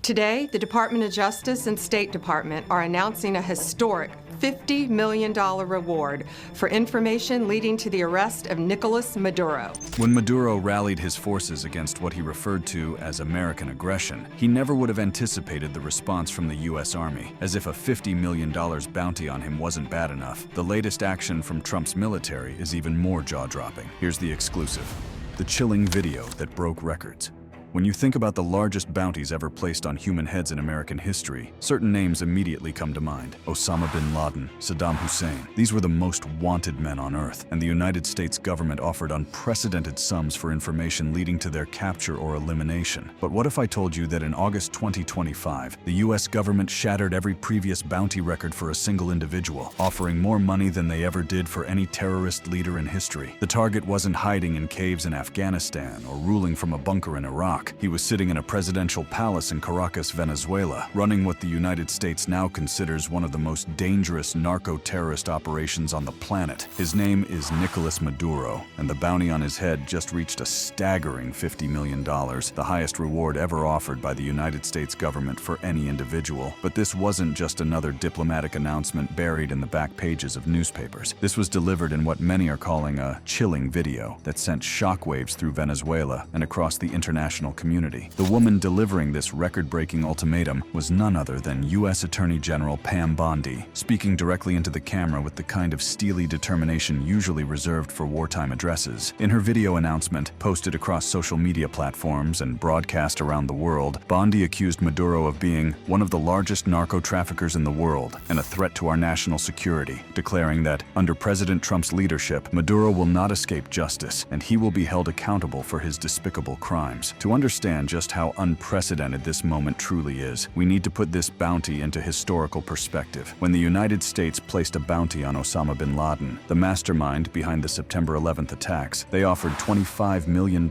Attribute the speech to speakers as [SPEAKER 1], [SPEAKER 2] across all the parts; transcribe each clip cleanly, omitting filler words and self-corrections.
[SPEAKER 1] Today, the Department of Justice and State Department are announcing a historic $50 million reward for information leading to the arrest of Nicolas Maduro.
[SPEAKER 2] When Maduro rallied his forces against what he referred to as American aggression, he never would have anticipated the response from the U.S. Army. As if a $50 million bounty on him wasn't bad enough, the latest action from Trump's military is even more jaw-dropping. Here's the exclusive: the chilling video that broke records. When you think about the largest bounties ever placed on human heads in American history, certain names immediately come to mind. Osama bin Laden, Saddam Hussein. These were the most wanted men on earth, and the United States government offered unprecedented sums for information leading to their capture or elimination. But what if I told you that in August 2025, the US government shattered every previous bounty record for a single individual, offering more money than they ever did for any terrorist leader in history? The target wasn't hiding in caves in Afghanistan or ruling from a bunker in Iraq. He was sitting in a presidential palace in Caracas, Venezuela, running what the United States now considers one of the most dangerous narco-terrorist operations on the planet. His name is Nicolas Maduro, and the bounty on his head just reached a staggering $50 million, the highest reward ever offered by the United States government for any individual. But this wasn't just another diplomatic announcement buried in the back pages of newspapers. This was delivered in what many are calling a chilling video that sent shockwaves through Venezuela and across the international community. The woman delivering this record-breaking ultimatum was none other than U.S. Attorney General Pam Bondi, speaking directly into the camera with the kind of steely determination usually reserved for wartime addresses. In her video announcement, posted across social media platforms and broadcast around the world, Bondi accused Maduro of being one of the largest narco-traffickers in the world and a threat to our national security, declaring that under President Trump's leadership, Maduro will not escape justice and he will be held accountable for his despicable crimes. To understand just how unprecedented this moment truly is, we need to put this bounty into historical perspective. When the United States placed a bounty on Osama bin Laden, the mastermind behind the September 11th attacks, they offered $25 million.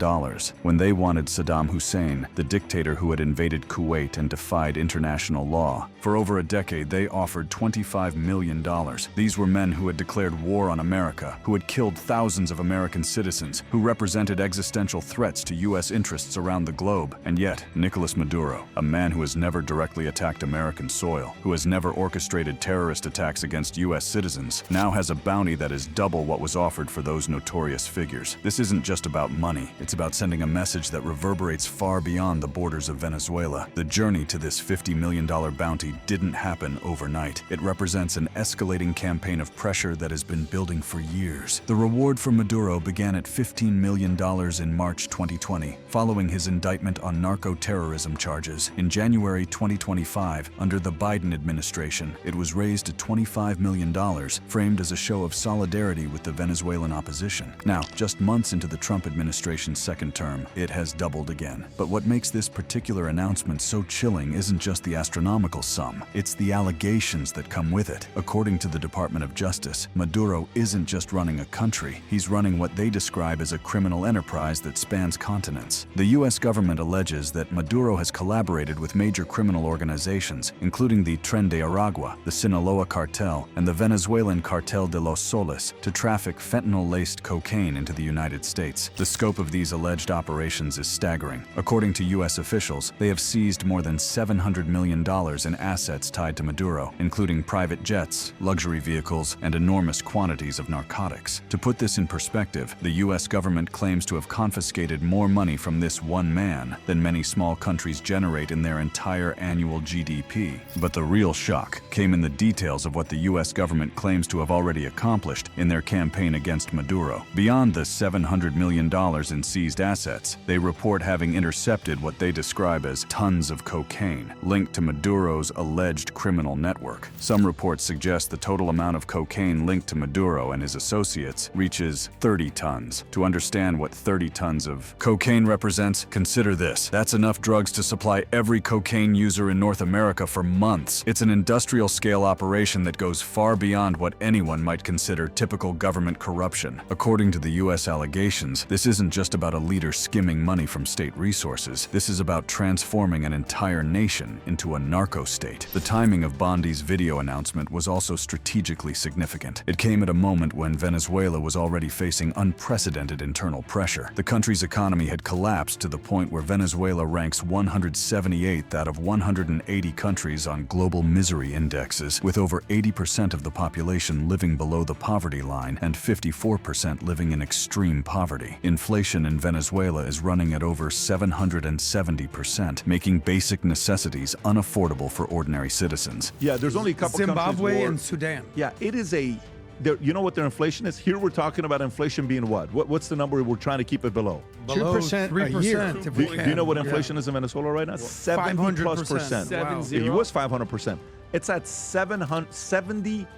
[SPEAKER 2] When they wanted Saddam Hussein, the dictator who had invaded Kuwait and defied international law, for over a decade they offered $25 million. These were men who had declared war on America, who had killed thousands of American citizens, who represented existential threats to U.S. interests around the globe. And yet, Nicolas Maduro, a man who has never directly attacked American soil, who has never orchestrated terrorist attacks against U.S. citizens, now has a bounty that is double what was offered for those notorious figures. This isn't just about money. It's about sending a message that reverberates far beyond the borders of Venezuela. The journey to this $50 million bounty didn't happen overnight. It represents an escalating campaign of pressure that has been building for years. The reward for Maduro began at $15 million in March 2020, following his indictment on narco-terrorism charges. In January 2025, under the Biden administration, it was raised to $25 million, framed as a show of solidarity with the Venezuelan opposition. Now, just months into the Trump administration's second term, it has doubled again. But what makes this particular announcement so chilling isn't just the astronomical sum, it's the allegations that come with it. According to the Department of Justice, Maduro isn't just running a country, he's running what they describe as a criminal enterprise that spans continents. The U.S. government alleges that Maduro has collaborated with major criminal organizations, including the Tren de Aragua, the Sinaloa cartel, and the Venezuelan Cartel de los Soles, to traffic fentanyl-laced cocaine into the United States. The scope of these alleged operations is staggering. According to U.S. officials, they have seized more than $700 million in assets tied to Maduro, including private jets, luxury vehicles, and enormous quantities of narcotics. To put this in perspective, the U.S. government claims to have confiscated more money from this one man than many small countries generate in their entire annual GDP. But the real shock came in the details of what the U.S. government claims to have already accomplished in their campaign against Maduro. Beyond the $700 million in seized assets, they report having intercepted what they describe as tons of cocaine linked to Maduro's alleged criminal network. Some reports suggest the total amount of cocaine linked to Maduro and his associates reaches 30 tons. To understand what 30 tons of cocaine represents, consider this. That's enough drugs to supply every cocaine user in North America for months. It's an industrial-scale operation that goes far beyond what anyone might consider typical government corruption. According to the U.S. allegations, this isn't just about a leader skimming money from state resources. This is about transforming an entire nation into a narco-state. The timing of Bondi's video announcement was also strategically significant. It came at a moment when Venezuela was already facing unprecedented internal pressure. The country's economy had collapsed to the point where Venezuela ranks 178th out of 180 countries on global misery indexes, with over 80% of the population living below the poverty line and 54% living in extreme poverty. Inflation in Venezuela is running at over 770%, making basic necessities unaffordable for ordinary citizens.
[SPEAKER 3] Yeah, there's only a couple
[SPEAKER 4] Zimbabwe
[SPEAKER 3] countries
[SPEAKER 4] and Sudan.
[SPEAKER 3] Yeah, it is you know what their inflation is? Here we're talking about inflation being what? What's the number we're trying to keep it below?
[SPEAKER 4] Below
[SPEAKER 5] 2% a year.
[SPEAKER 4] 3%.
[SPEAKER 3] Do you know what inflation is in Venezuela right now? 70+%.
[SPEAKER 4] Wow.
[SPEAKER 3] It was 500%. It's at 70+%.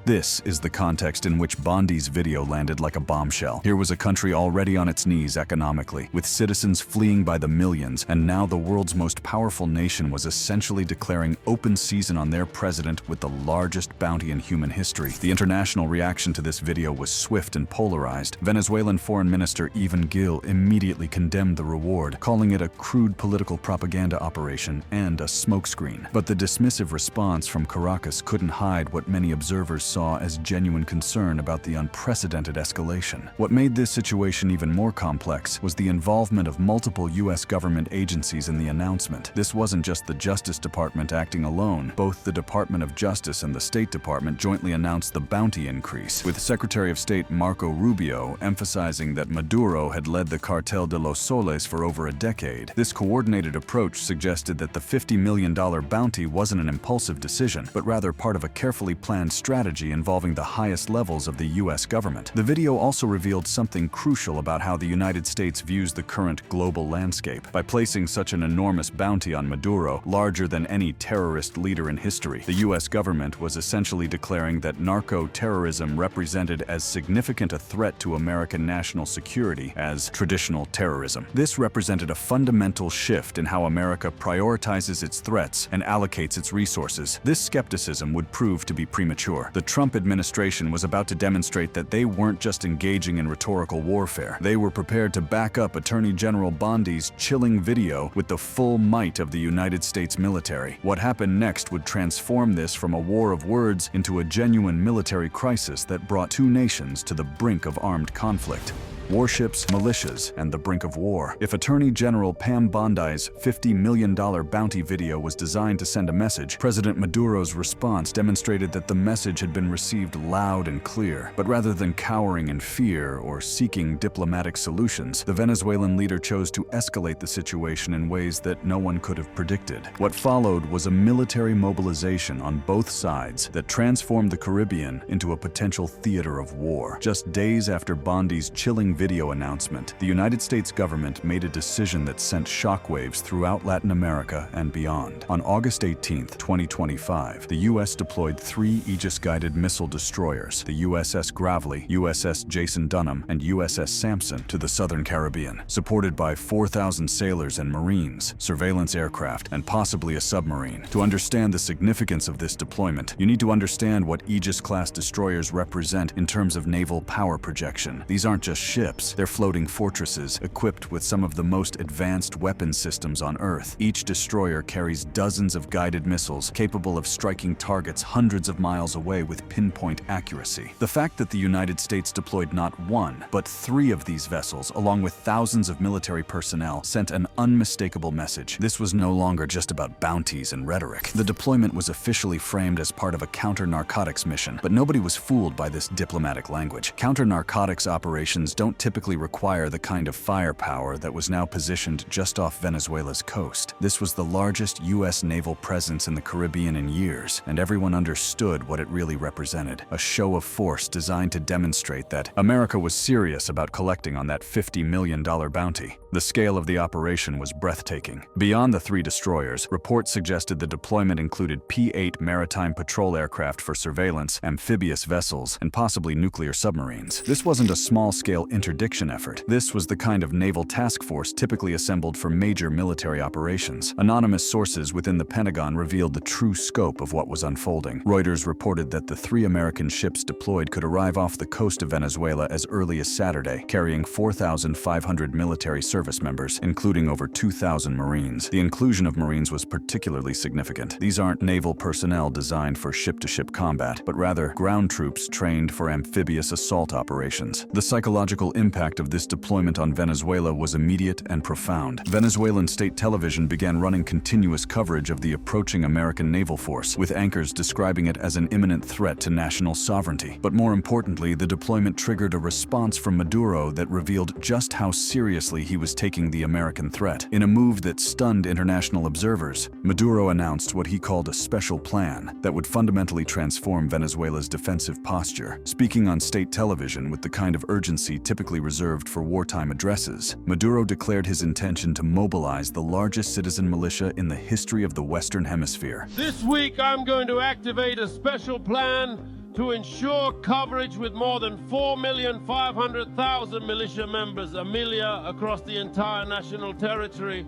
[SPEAKER 2] This is the context in which Bondi's video landed like a bombshell. Here was a country already on its knees economically, with citizens fleeing by the millions, and now the world's most powerful nation was essentially declaring open season on their president with the largest bounty in human history. The international reaction to this video was swift and polarized. Venezuelan Foreign Minister Ivan Gil immediately condemned the reward, calling it a crude political propaganda operation and a smokescreen. But the dismissive response from Caracas couldn't hide what many observers saw as genuine concern about the unprecedented escalation. What made this situation even more complex was the involvement of multiple U.S. government agencies in the announcement. This wasn't just the Justice Department acting alone. Both the Department of Justice and the State Department jointly announced the bounty increase, with Secretary of State Marco Rubio emphasizing that Maduro had led the Cartel de los Soles for over a decade. This coordinated approach suggested that the $50 million bounty wasn't an impulsive decision, but rather part of a carefully planned strategy involving the highest levels of the U.S. government. The video also revealed something crucial about how the United States views the current global landscape. By placing such an enormous bounty on Maduro, larger than any terrorist leader in history, the U.S. government was essentially declaring that narco-terrorism represented as significant a threat to American national security as traditional terrorism. This represented a fundamental shift in how America prioritizes its threats and allocates its resources. This skepticism would prove to be premature. The Trump administration was about to demonstrate that they weren't just engaging in rhetorical warfare. They were prepared to back up Attorney General Bondi's chilling video with the full might of the United States military. What happened next would transform this from a war of words into a genuine military crisis that brought two nations to the brink of armed conflict. Warships, militias, and the brink of war. If Attorney General Pam Bondi's $50 million bounty video was designed to send a message, President Maduro's response demonstrated that the message had been received loud and clear. But rather than cowering in fear or seeking diplomatic solutions, the Venezuelan leader chose to escalate the situation in ways that no one could have predicted. What followed was a military mobilization on both sides that transformed the Caribbean into a potential theater of war. Just days after Bondi's chilling video announcement, the United States government made a decision that sent shockwaves throughout Latin America and beyond. On August 18, 2025, the U.S. deployed 3 Aegis-guided missile destroyers, the USS Gravely, USS Jason Dunham, and USS Sampson, to the southern Caribbean, supported by 4,000 sailors and Marines, surveillance aircraft, and possibly a submarine. To understand the significance of this deployment, you need to understand what Aegis-class destroyers represent in terms of naval power projection. These aren't just ships. They're floating fortresses equipped with some of the most advanced weapon systems on Earth. Each destroyer carries dozens of guided missiles capable of striking targets hundreds of miles away with pinpoint accuracy. The fact that the United States deployed not 1, but 3 of these vessels, along with thousands of military personnel, sent an unmistakable message. This was no longer just about bounties and rhetoric. The deployment was officially framed as part of a counter-narcotics mission, but nobody was fooled by this diplomatic language. Counter-narcotics operations don't typically require the kind of firepower that was now positioned just off Venezuela's coast. This was the largest U.S. naval presence in the Caribbean in years, and everyone understood what it really represented: a show of force designed to demonstrate that America was serious about collecting on that $50 million bounty. The scale of the operation was breathtaking. Beyond the 3 destroyers, reports suggested the deployment included P-8 maritime patrol aircraft for surveillance, amphibious vessels, and possibly nuclear submarines. This wasn't a small-scale interdiction effort. This was the kind of naval task force typically assembled for major military operations. Anonymous sources within the Pentagon revealed the true scope of what was unfolding. Reuters reported that the 3 American ships deployed could arrive off the coast of Venezuela as early as Saturday, carrying 4,500 military service service members, including over 2,000 Marines. The inclusion of Marines was particularly significant. These aren't naval personnel designed for ship-to-ship combat, but rather ground troops trained for amphibious assault operations. The psychological impact of this deployment on Venezuela was immediate and profound. Venezuelan state television began running continuous coverage of the approaching American naval force, with anchors describing it as an imminent threat to national sovereignty. But more importantly, the deployment triggered a response from Maduro that revealed just how seriously he was taking the American threat. In a move that stunned international observers, Maduro announced what he called a special plan that would fundamentally transform Venezuela's defensive posture. Speaking on state television with the kind of urgency typically reserved for wartime addresses, Maduro declared his intention to mobilize the largest citizen militia in the history of the Western Hemisphere.
[SPEAKER 4] This week, I'm going to activate a special plan to ensure coverage with more than 4,500,000 militia members, across the entire national territory.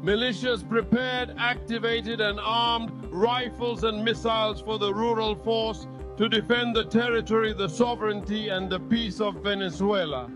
[SPEAKER 4] Militias prepared, activated, and armed, rifles and missiles for the rural force to defend the territory, the sovereignty, and the peace of Venezuela.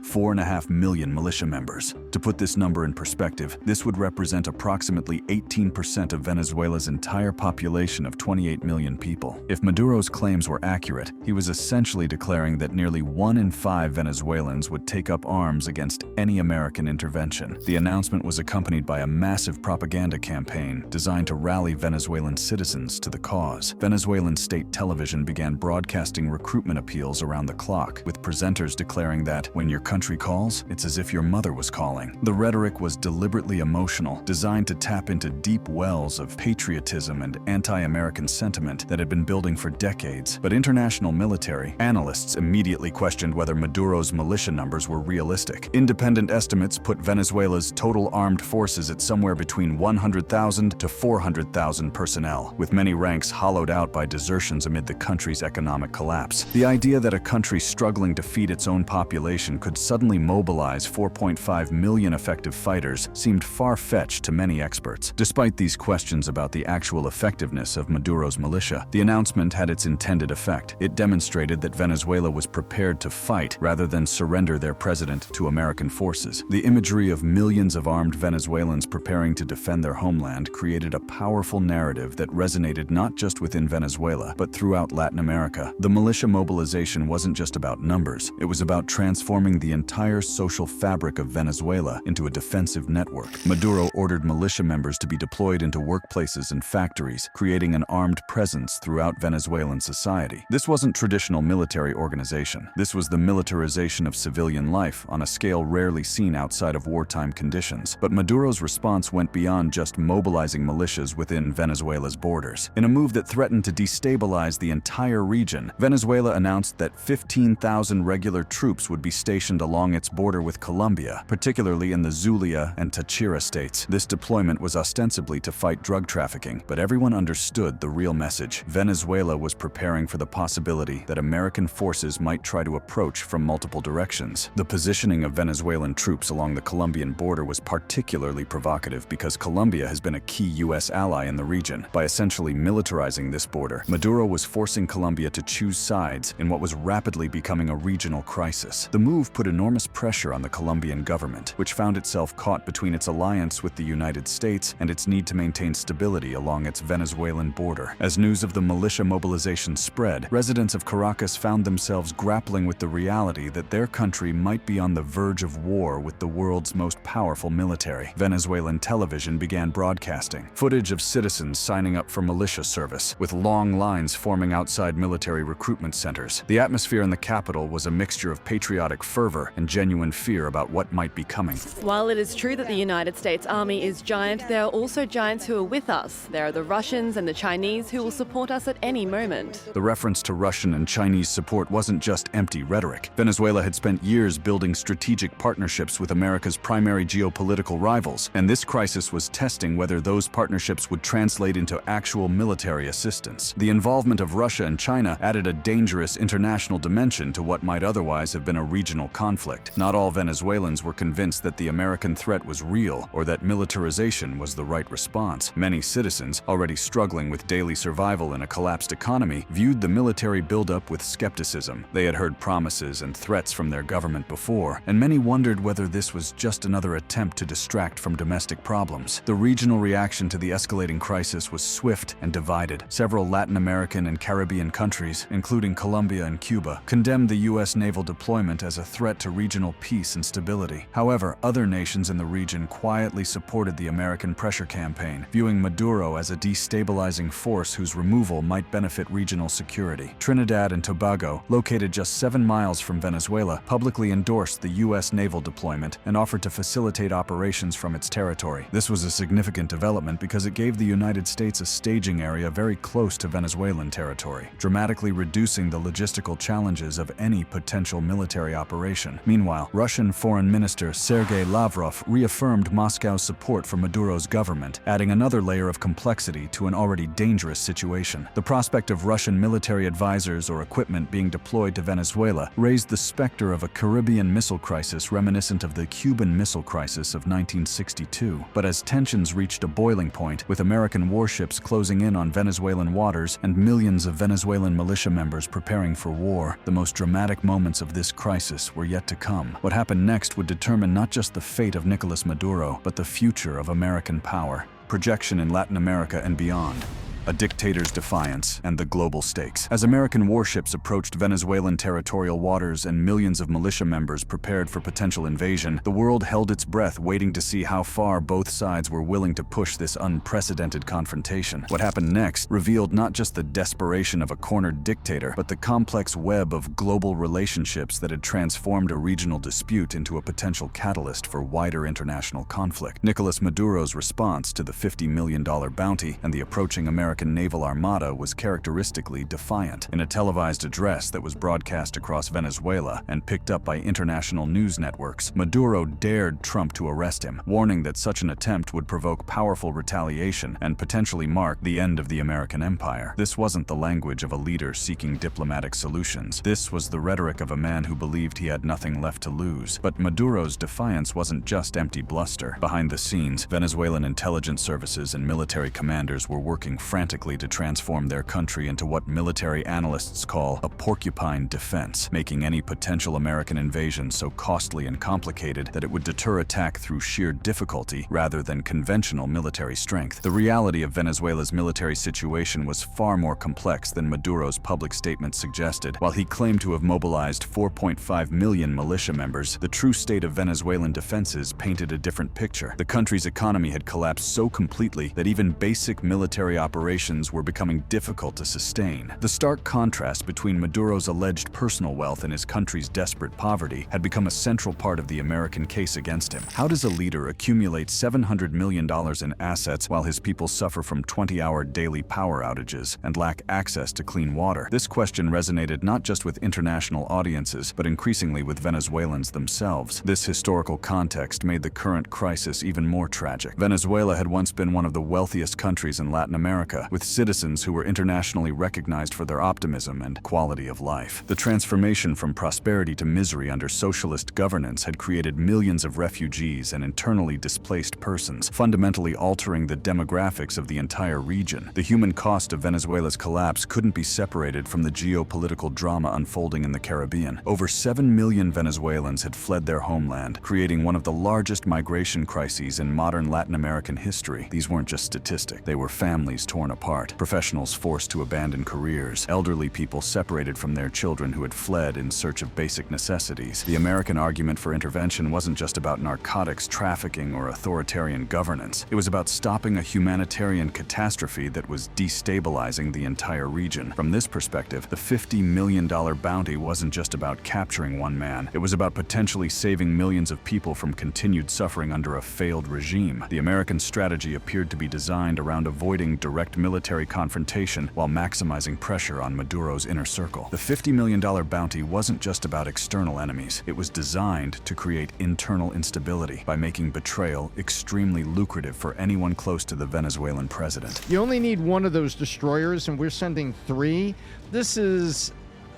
[SPEAKER 2] 4.5 million militia members. To put this number in perspective, this would represent approximately 18% of Venezuela's entire population of 28 million people. If Maduro's claims were accurate, he was essentially declaring that nearly 1 in 5 Venezuelans would take up arms against any American intervention. The announcement was accompanied by a massive propaganda campaign designed to rally Venezuelan citizens to the cause. Venezuelan state television began broadcasting recruitment appeals around the clock, with presenters declaring that when your country calls, it's as if your mother was calling. The rhetoric was deliberately emotional, designed to tap into deep wells of patriotism and anti-American sentiment that had been building for decades. But international military analysts immediately questioned whether Maduro's militia numbers were realistic. Independent estimates put Venezuela's total armed forces at somewhere between 100,000 to 400,000 personnel, with many ranks hollowed out by desertions amid the country's economic collapse. The idea that a country struggling to feed its own population could suddenly mobilize 4.5 million effective fighters seemed far-fetched to many experts. Despite these questions about the actual effectiveness of Maduro's militia, the announcement had its intended effect. It demonstrated that Venezuela was prepared to fight rather than surrender their president to American forces. The imagery of millions of armed Venezuelans preparing to defend their homeland created a powerful narrative that resonated not just within Venezuela, but throughout Latin America. The militia mobilization wasn't just about numbers, it was about transforming the entire social fabric of Venezuela into a defensive network. Maduro ordered militia members to be deployed into workplaces and factories, creating an armed presence throughout Venezuelan society. This wasn't traditional military organization. This was the militarization of civilian life on a scale rarely seen outside of wartime conditions. But Maduro's response went beyond just mobilizing militias within Venezuela's borders. In a move that threatened to destabilize the entire region, Venezuela announced that 15,000 regular troops would be stationed along its border with Colombia, particularly in the Zulia and Táchira states. This deployment was ostensibly to fight drug trafficking, but everyone understood the real message. Venezuela was preparing for the possibility that American forces might try to approach from multiple directions. The positioning of Venezuelan troops along the Colombian border was particularly provocative because Colombia has been a key U.S. ally in the region. By essentially militarizing this border, Maduro was forcing Colombia to choose sides in what was rapidly becoming a regional crisis. The move put enormous pressure on the Colombian government, which found itself caught between its alliance with the United States and its need to maintain stability along its Venezuelan border. As news of the militia mobilization spread, residents of Caracas found themselves grappling with the reality that their country might be on the verge of war with the world's most powerful military. Venezuelan television began broadcasting footage of citizens signing up for militia service, with long lines forming outside military recruitment centers. The atmosphere in the capital was a mixture of patriotic fervor and genuine fear about what might be coming.
[SPEAKER 5] While it is true that the United States Army is giant, there are also giants who are with us. There are the Russians and the Chinese who will support us at any moment.
[SPEAKER 2] The reference to Russian and Chinese support wasn't just empty rhetoric. Venezuela had spent years building strategic partnerships with America's primary geopolitical rivals, and this crisis was testing whether those partnerships would translate into actual military assistance. The involvement of Russia and China added a dangerous international dimension to what might otherwise have been a regional conflict. conflict. Not all Venezuelans were convinced that the American threat was real or that militarization was the right response. Many citizens, already struggling with daily survival in a collapsed economy, viewed the military buildup with skepticism. They had heard promises and threats from their government before, and many wondered whether this was just another attempt to distract from domestic problems. The regional reaction to the escalating crisis was swift and divided. Several Latin American and Caribbean countries, including Colombia and Cuba, condemned the U.S. naval deployment as a threat to regional peace and stability. However, other nations in the region quietly supported the American pressure campaign, viewing Maduro as a destabilizing force whose removal might benefit regional security. Trinidad and Tobago, located just 7 miles from Venezuela, publicly endorsed the U.S. naval deployment and offered to facilitate operations from its territory. This was a significant development because it gave the United States a staging area very close to Venezuelan territory, dramatically reducing the logistical challenges of any potential military operation. Meanwhile, Russian Foreign Minister Sergei Lavrov reaffirmed Moscow's support for Maduro's government, adding another layer of complexity to an already dangerous situation. The prospect of Russian military advisors or equipment being deployed to Venezuela raised the specter of a Caribbean missile crisis reminiscent of the Cuban Missile Crisis of 1962. But as tensions reached a boiling point, with American warships closing in on Venezuelan waters and millions of Venezuelan militia members preparing for war, the most dramatic moments of this crisis were yet to come. What happened next would determine not just the fate of Nicolas Maduro, but the future of American power, projection in Latin America and beyond. A dictator's defiance, and the global stakes. As American warships approached Venezuelan territorial waters and millions of militia members prepared for potential invasion, the world held its breath waiting to see how far both sides were willing to push this unprecedented confrontation. What happened next revealed not just the desperation of a cornered dictator, but the complex web of global relationships that had transformed a regional dispute into a potential catalyst for wider international conflict. Nicolas Maduro's response to the $50 million bounty and the approaching American naval armada was characteristically defiant. In a televised address that was broadcast across Venezuela and picked up by international news networks, Maduro dared Trump to arrest him, warning that such an attempt would provoke powerful retaliation and potentially mark the end of the American empire. This wasn't the language of a leader seeking diplomatic solutions. This was the rhetoric of a man who believed he had nothing left to lose. But Maduro's defiance wasn't just empty bluster. Behind the scenes, Venezuelan intelligence services and military commanders were working frantically to transform their country into what military analysts call a porcupine defense, making any potential American invasion so costly and complicated that it would deter attack through sheer difficulty rather than conventional military strength. The reality of Venezuela's military situation was far more complex than Maduro's public statements suggested. While he claimed to have mobilized 4.5 million militia members, the true state of Venezuelan defenses painted a different picture. The country's economy had collapsed so completely that even basic military operations were becoming difficult to sustain. The stark contrast between Maduro's alleged personal wealth and his country's desperate poverty had become a central part of the American case against him. How does a leader accumulate $700 million in assets while his people suffer from 20-hour daily power outages and lack access to clean water? This question resonated not just with international audiences, but increasingly with Venezuelans themselves. This historical context made the current crisis even more tragic. Venezuela had once been one of the wealthiest countries in Latin America, with citizens who were internationally recognized for their optimism and quality of life. The transformation from prosperity to misery under socialist governance had created millions of refugees and internally displaced persons, fundamentally altering the demographics of the entire region. The human cost of Venezuela's collapse couldn't be separated from the geopolitical drama unfolding in the Caribbean. Over 7 million Venezuelans had fled their homeland, creating one of the largest migration crises in modern Latin American history. These weren't just statistics, they were families torn apart, professionals forced to abandon careers, elderly people separated from their children who had fled in search of basic necessities. The American argument for intervention wasn't just about narcotics trafficking or authoritarian governance. It was about stopping a humanitarian catastrophe that was destabilizing the entire region. From this perspective, the $50 million bounty wasn't just about capturing one man. It was about potentially saving millions of people from continued suffering under a failed regime. The American strategy appeared to be designed around avoiding direct military confrontation while maximizing pressure on Maduro's inner circle. The $50 million bounty wasn't just about external enemies. It was designed to create internal instability by making betrayal extremely lucrative for anyone close to the Venezuelan president.
[SPEAKER 6] You only need one of those destroyers, and we're sending 3. This is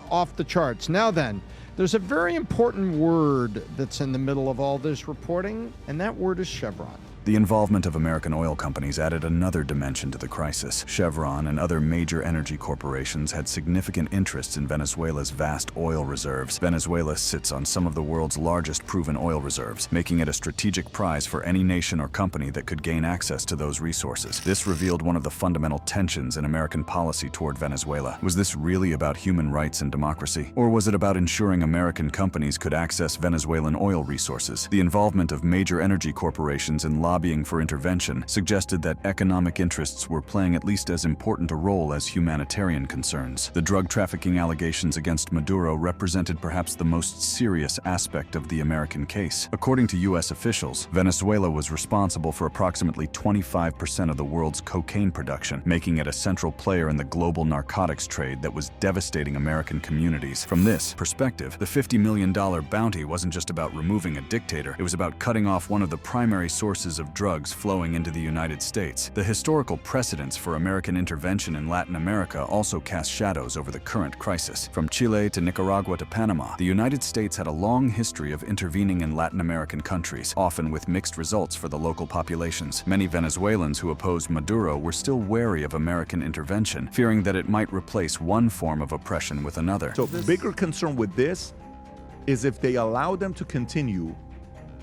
[SPEAKER 6] off the charts. Now then, There's a very important word that's in the middle of all this reporting, and that word is Chevron.
[SPEAKER 2] The involvement of American oil companies added another dimension to the crisis. Chevron and other major energy corporations had significant interests in Venezuela's vast oil reserves. Venezuela sits on some of the world's largest proven oil reserves, making it a strategic prize for any nation or company that could gain access to those resources. This revealed one of the fundamental tensions in American policy toward Venezuela. Was this really about human rights and democracy? Or was it about ensuring American companies could access Venezuelan oil resources? The involvement of major energy corporations in lobbying for intervention suggested that economic interests were playing at least as important a role as humanitarian concerns. The drug trafficking allegations against Maduro represented perhaps the most serious aspect of the American case. According to U.S. officials, Venezuela was responsible for approximately 25% of the world's cocaine production, making it a central player in the global narcotics trade that was devastating American communities. From this perspective, the $50 million bounty wasn't just about removing a dictator, it was about cutting off one of the primary sources of drugs flowing into the United States. The historical precedents for American intervention in Latin America also cast shadows over the current crisis. From Chile to Nicaragua to Panama, the United States had a long history of intervening in Latin American countries, often with mixed results for the local populations. Many Venezuelans who opposed Maduro were still wary of American intervention, fearing that it might replace one form of oppression with another.
[SPEAKER 3] So the bigger concern with this is if they allow them to continue,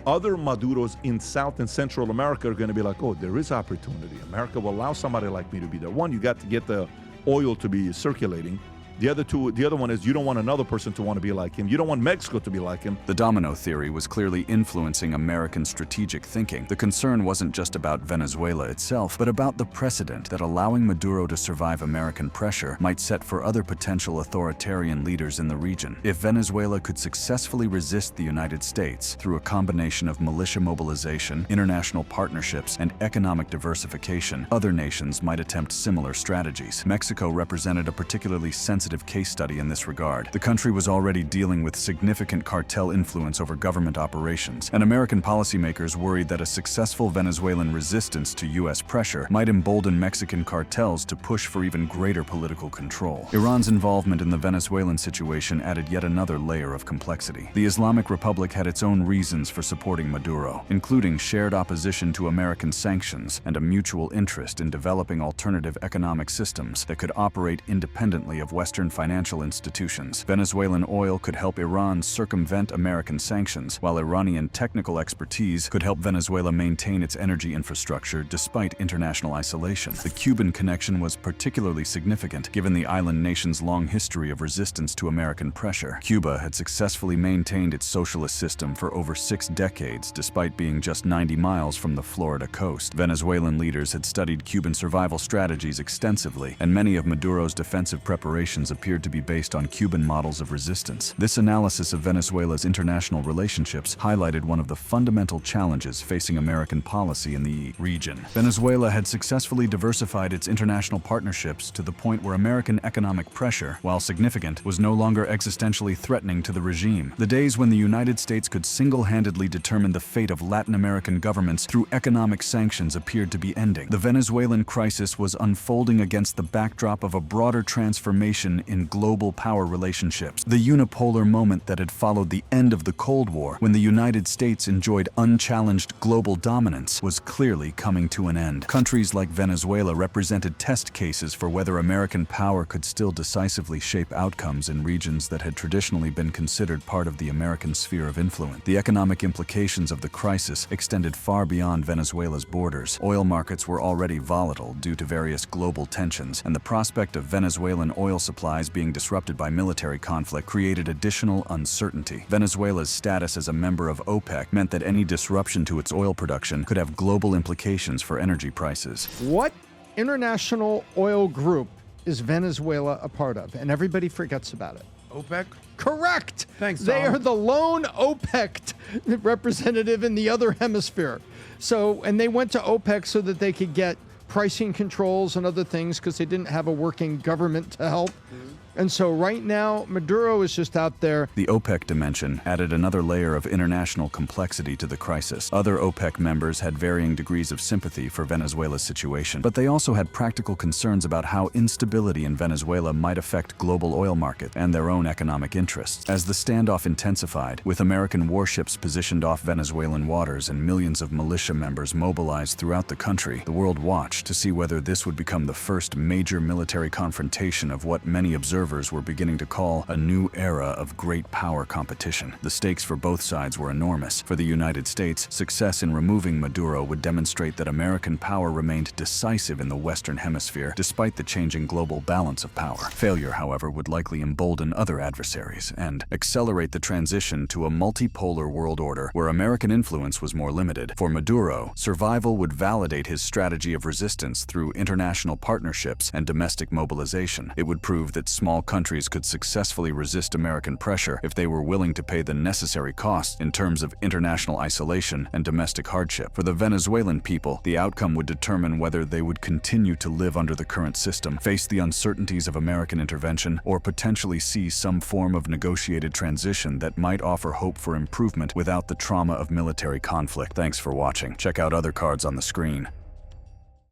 [SPEAKER 3] other Maduros in South and Central America are going to be like, oh, there is opportunity. America will allow somebody like me to be there. One, you got to get the oil to be circulating. The other one is you don't want another person to want to be like him. You don't want Mexico to be like him.
[SPEAKER 2] The domino theory was clearly influencing American strategic thinking. The concern wasn't just about Venezuela itself, but about the precedent that allowing Maduro to survive American pressure might set for other potential authoritarian leaders in the region. If Venezuela could successfully resist the United States through a combination of militia mobilization, international partnerships, and economic diversification, other nations might attempt similar strategies. Mexico represented a particularly sensitive case study in this regard. The country was already dealing with significant cartel influence over government operations, and American policymakers worried that a successful Venezuelan resistance to U.S. pressure might embolden Mexican cartels to push for even greater political control. Iran's involvement in the Venezuelan situation added yet another layer of complexity. The Islamic Republic had its own reasons for supporting Maduro, including shared opposition to American sanctions and a mutual interest in developing alternative economic systems that could operate independently of Western financial institutions. Venezuelan oil could help Iran circumvent American sanctions, while Iranian technical expertise could help Venezuela maintain its energy infrastructure despite international isolation. The Cuban connection was particularly significant, given the island nation's long history of resistance to American pressure. Cuba had successfully maintained its socialist system for over 6 decades, despite being just 90 miles from the Florida coast. Venezuelan leaders had studied Cuban survival strategies extensively, and many of Maduro's defensive preparations appeared to be based on Cuban models of resistance. This analysis of Venezuela's international relationships highlighted one of the fundamental challenges facing American policy in the region. Venezuela had successfully diversified its international partnerships to the point where American economic pressure, while significant, was no longer existentially threatening to the regime. The days when the United States could single-handedly determine the fate of Latin American governments through economic sanctions appeared to be ending. The Venezuelan crisis was unfolding against the backdrop of a broader transformation in global power relationships. The unipolar moment that had followed the end of the Cold War, when the United States enjoyed unchallenged global dominance, was clearly coming to an end. Countries like Venezuela represented test cases for whether American power could still decisively shape outcomes in regions that had traditionally been considered part of the American sphere of influence. The economic implications of the crisis extended far beyond Venezuela's borders. Oil markets were already volatile due to various global tensions, and the prospect of Venezuelan oil supplies being disrupted by military conflict created additional uncertainty. Venezuela's status as a member of OPEC meant that any disruption to its oil production could have global implications for energy prices.
[SPEAKER 6] What international oil group is Venezuela a part of? And everybody forgets about it.
[SPEAKER 7] OPEC?
[SPEAKER 6] Correct.
[SPEAKER 7] Thanks,
[SPEAKER 6] They
[SPEAKER 7] Tom.
[SPEAKER 6] are the lone OPEC representative in the other hemisphere. And they went to OPEC so that they could get pricing controls and other things because they didn't have a working government to help. And so right now, Maduro is just out there.
[SPEAKER 2] The OPEC dimension added another layer of international complexity to the crisis. Other OPEC members had varying degrees of sympathy for Venezuela's situation, but they also had practical concerns about how instability in Venezuela might affect global oil markets and their own economic interests. As the standoff intensified, with American warships positioned off Venezuelan waters and millions of militia members mobilized throughout the country, the world watched to see whether this would become the first major military confrontation of what many observers were beginning to call a new era of great power competition. The stakes for both sides were enormous. For the United States, success in removing Maduro would demonstrate that American power remained decisive in the Western Hemisphere despite the changing global balance of power. Failure, however, would likely embolden other adversaries and accelerate the transition to a multipolar world order where American influence was more limited. For Maduro, survival would validate his strategy of resistance through international partnerships and domestic mobilization. It would prove that small countries could successfully resist American pressure if they were willing to pay the necessary costs in terms of international isolation and domestic hardship. For the Venezuelan people, the outcome would determine whether they would continue to live under the current system, face the uncertainties of American intervention, or potentially see some form of negotiated transition that might offer hope for improvement without the trauma of military conflict. Thanks for watching. Check out other cards on the screen.